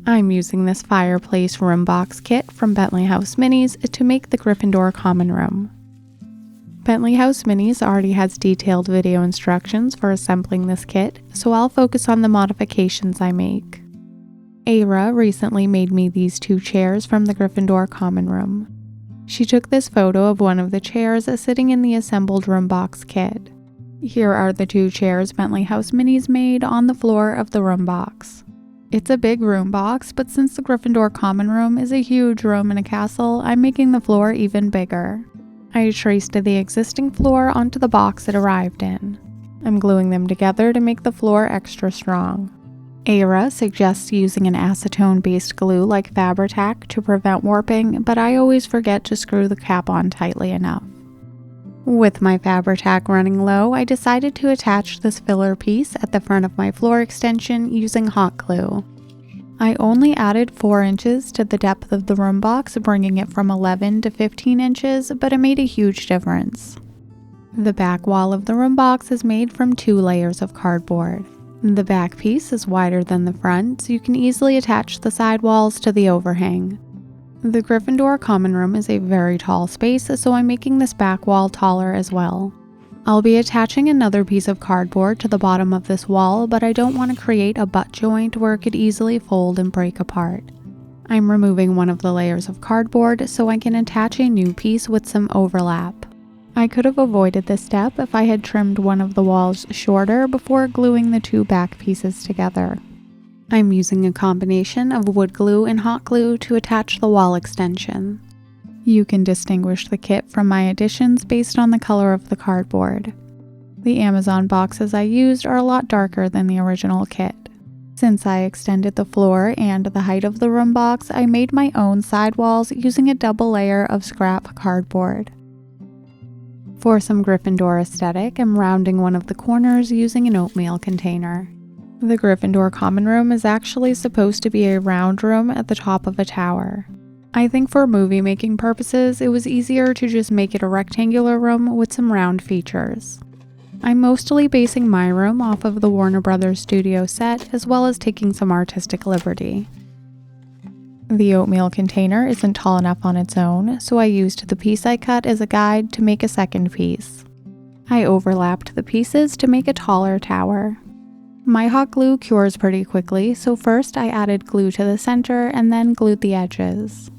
I'm using this fireplace room box kit from Bentley House Minis to make the Gryffindor Common Room. Bentley House Minis already has detailed video instructions for assembling this kit, so I'll focus on the modifications I make. Ara recently made me these 2 chairs from the Gryffindor Common Room. She took this photo of one of the chairs sitting in the assembled room box kit. Here are the 2 chairs Bentley House Minis made on the floor of the room box. It's a big room box, but since the Gryffindor Common Room is a huge room in a castle, I'm making the floor even bigger. I traced the existing floor onto the box it arrived in. I'm gluing them together to make the floor extra strong. Ara suggests using an acetone-based glue like Fabri-Tac to prevent warping, but I always forget to screw the cap on tightly enough. With my Fabri-Tac running low, I decided to attach this filler piece at the front of my floor extension using hot glue. I only added 4 inches to the depth of the room box, bringing it from 11 to 15 inches, but it made a huge difference. The back wall of the room box is made from 2 layers of cardboard. The back piece is wider than the front, so you can easily attach the side walls to the overhang. The Gryffindor Common Room is a very tall space, so I'm making this back wall taller as well. I'll be attaching another piece of cardboard to the bottom of this wall, but I don't want to create a butt joint where it could easily fold and break apart. I'm removing one of the layers of cardboard so I can attach a new piece with some overlap. I could have avoided this step if I had trimmed one of the walls shorter before gluing the 2 back pieces together. I'm using a combination of wood glue and hot glue to attach the wall extension. You can distinguish the kit from my additions based on the color of the cardboard. The Amazon boxes I used are a lot darker than the original kit. Since I extended the floor and the height of the room box, I made my own sidewalls using a double layer of scrap cardboard. For some Gryffindor aesthetic, I'm rounding one of the corners using an oatmeal container. The Gryffindor Common Room is actually supposed to be a round room at the top of a tower. I think for movie making purposes, it was easier to just make it a rectangular room with some round features. I'm mostly basing my room off of the Warner Brothers studio set, as well as taking some artistic liberty. The oatmeal container isn't tall enough on its own, so I used the piece I cut as a guide to make a second piece. I overlapped the pieces to make a taller tower. My hot glue cures pretty quickly, so first I added glue to the center and then glued the edges.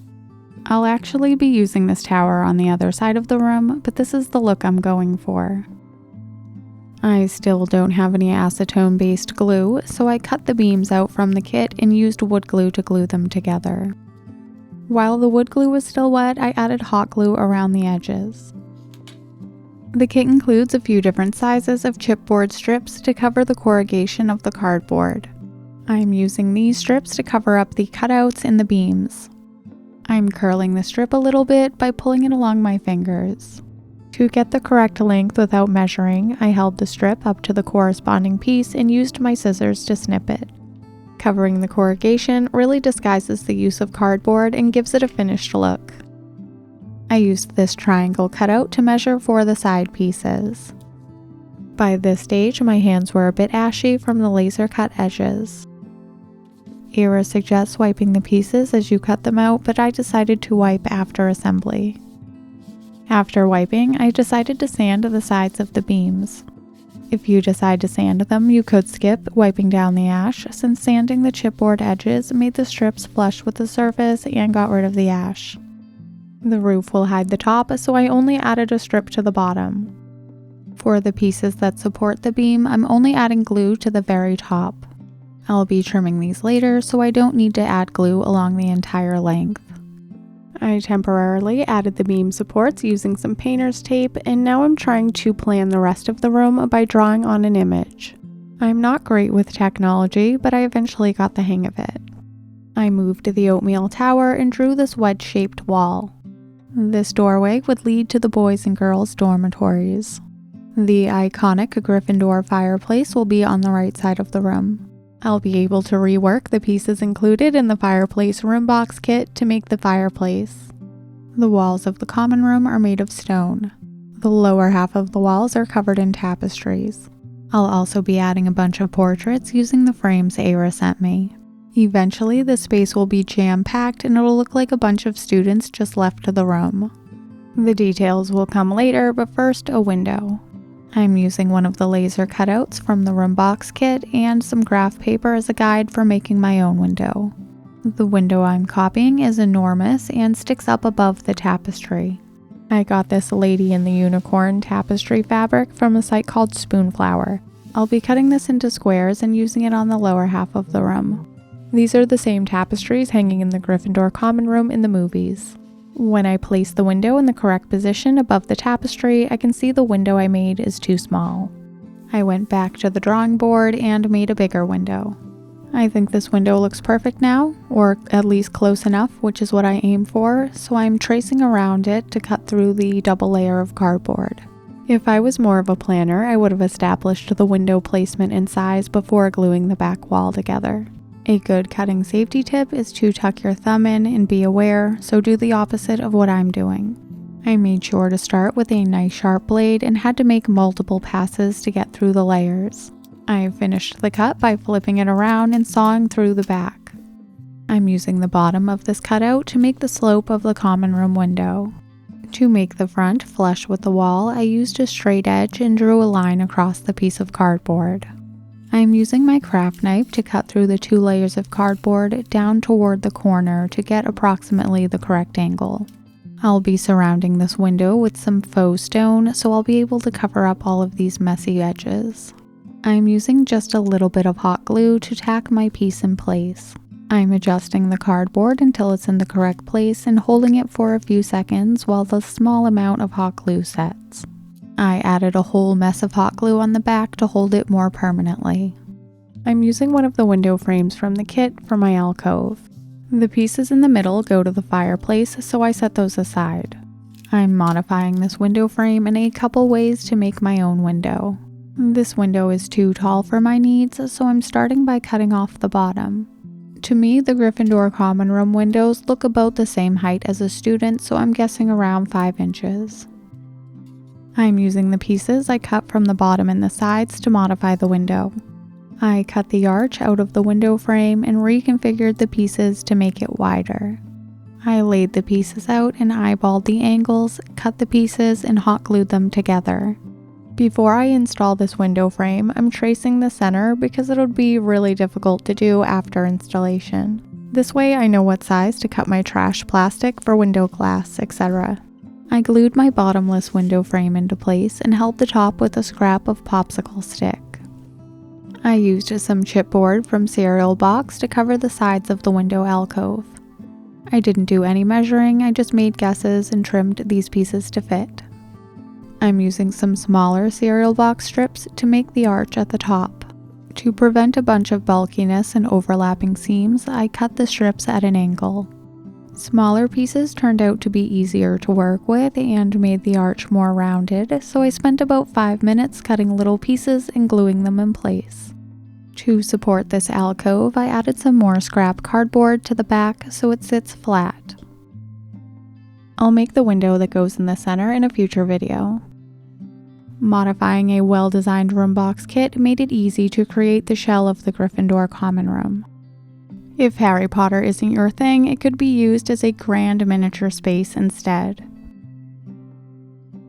I'll actually be using this tower on the other side of the room, but this is the look I'm going for. I still don't have any acetone-based glue, so I cut the beams out from the kit and used wood glue to glue them together. While the wood glue was still wet, I added hot glue around the edges. The kit includes a few different sizes of chipboard strips to cover the corrugation of the cardboard. I'm using these strips to cover up the cutouts in the beams. I'm curling the strip a little bit by pulling it along my fingers. To get the correct length without measuring, I held the strip up to the corresponding piece and used my scissors to snip it. Covering the corrugation really disguises the use of cardboard and gives it a finished look. I used this triangle cutout to measure for the side pieces. By this stage, my hands were a bit ashy from the laser cut edges. Ara suggests wiping the pieces as you cut them out, but I decided to wipe after assembly. After wiping, I decided to sand the sides of the beams. If you decide to sand them, you could skip wiping down the ash, since sanding the chipboard edges made the strips flush with the surface and got rid of the ash. The roof will hide the top, so I only added a strip to the bottom. For the pieces that support the beam, I'm only adding glue to the very top. I'll be trimming these later, so I don't need to add glue along the entire length. I temporarily added the beam supports using some painter's tape, and now I'm trying to plan the rest of the room by drawing on an image. I'm not great with technology, but I eventually got the hang of it. I moved to the oatmeal tower and drew this wedge-shaped wall. This doorway would lead to the boys' and girls' dormitories. The iconic Gryffindor fireplace will be on the right side of the room. I'll be able to rework the pieces included in the fireplace room box kit to make the fireplace. The walls of the common room are made of stone. The lower half of the walls are covered in tapestries. I'll also be adding a bunch of portraits using the frames Ara sent me. Eventually, the space will be jam-packed and it'll look like a bunch of students just left the room. The details will come later, but first, a window. I'm using one of the laser cutouts from the room box kit and some graph paper as a guide for making my own window. The window I'm copying is enormous and sticks up above the tapestry. I got this Lady in the Unicorn tapestry fabric from a site called Spoonflower. I'll be cutting this into squares and using it on the lower half of the room. These are the same tapestries hanging in the Gryffindor Common Room in the movies. When I place the window in the correct position above the tapestry, I can see the window I made is too small. I went back to the drawing board and made a bigger window. I think this window looks perfect now, or at least close enough, which is what I aim for, so I'm tracing around it to cut through the double layer of cardboard. If I was more of a planner, I would have established the window placement and size before gluing the back wall together. A good cutting safety tip is to tuck your thumb in and be aware, so do the opposite of what I'm doing. I made sure to start with a nice sharp blade and had to make multiple passes to get through the layers. I finished the cut by flipping it around and sawing through the back. I'm using the bottom of this cutout to make the slope of the common room window. To make the front flush with the wall, I used a straight edge and drew a line across the piece of cardboard. I'm using my craft knife to cut through the 2 layers of cardboard down toward the corner to get approximately the correct angle. I'll be surrounding this window with some faux stone, so I'll be able to cover up all of these messy edges. I'm using just a little bit of hot glue to tack my piece in place. I'm adjusting the cardboard until it's in the correct place and holding it for a few seconds while the small amount of hot glue sets. I added a whole mess of hot glue on the back to hold it more permanently. I'm using one of the window frames from the kit for my alcove. The pieces in the middle go to the fireplace, so I set those aside. I'm modifying this window frame in a couple ways to make my own window. This window is too tall for my needs, so I'm starting by cutting off the bottom. To me, the Gryffindor Common Room windows look about the same height as a student, so I'm guessing around 5 inches. I'm using the pieces I cut from the bottom and the sides to modify the window. I cut the arch out of the window frame and reconfigured the pieces to make it wider. I laid the pieces out and eyeballed the angles, cut the pieces, and hot glued them together. Before I install this window frame, I'm tracing the center because it would be really difficult to do after installation. This way I know what size to cut my trash plastic for window glass, etc. I glued my bottomless window frame into place and held the top with a scrap of popsicle stick. I used some chipboard from cereal box to cover the sides of the window alcove. I didn't do any measuring, I just made guesses and trimmed these pieces to fit. I'm using some smaller cereal box strips to make the arch at the top. To prevent a bunch of bulkiness and overlapping seams, I cut the strips at an angle. Smaller pieces turned out to be easier to work with and made the arch more rounded, so I spent about 5 minutes cutting little pieces and gluing them in place. To support this alcove, I added some more scrap cardboard to the back so it sits flat. I'll make the window that goes in the center in a future video. Modifying a well-designed room box kit made it easy to create the shell of the Gryffindor Common Room. If Harry Potter isn't your thing, it could be used as a grand miniature space instead.